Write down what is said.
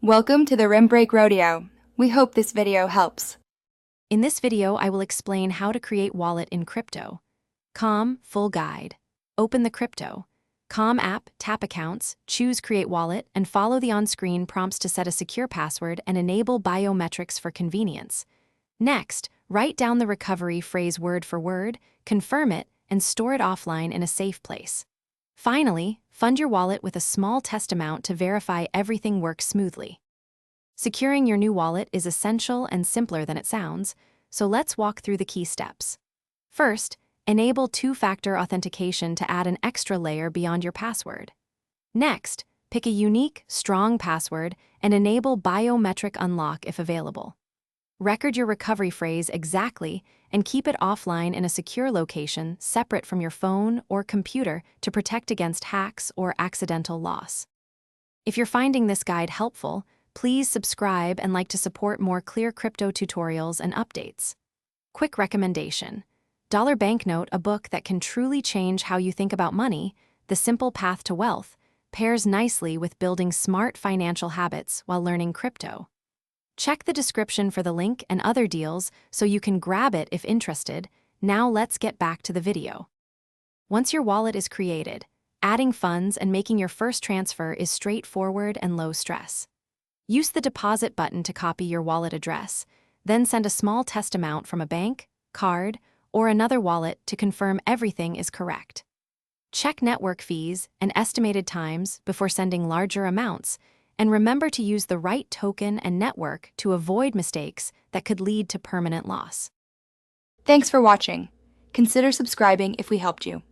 Welcome to the Rim Break Rodeo. We hope this video helps. In this video, I will explain how to create wallet in crypto. Full guide. Open the crypto. App, tap accounts, choose create wallet, and follow the on-screen prompts to set a secure password and enable biometrics for convenience. Next, write down the recovery phrase word for word, confirm it, and store it offline in a safe place. Finally, fund your wallet with a small test amount to verify everything works smoothly. Securing your new wallet is essential and simpler than it sounds, so let's walk through the key steps. First, enable two-factor authentication to add an extra layer beyond your password. Next, pick a unique, strong password and enable biometric unlock if available. Record your recovery phrase exactly and keep it offline in a secure location separate from your phone or computer to protect against hacks or accidental loss. If you're finding this guide helpful, please subscribe and like to support more clear crypto tutorials and updates. Quick recommendation: Dollar Banknote, a book that can truly change how you think about money, The Simple Path to Wealth, pairs nicely with building smart financial habits while learning crypto. Check the description for the link and other deals so you can grab it if interested. Now let's get back to the video. Once your wallet is created, adding funds and making your first transfer is straightforward and low stress. Use the deposit button to copy your wallet address, then send a small test amount from a bank, card, or another wallet to confirm everything is correct. Check network fees and estimated times before sending larger amounts, and remember to use the right token and network to avoid mistakes that could lead to permanent loss. Thanks for watching. Consider subscribing if we helped you.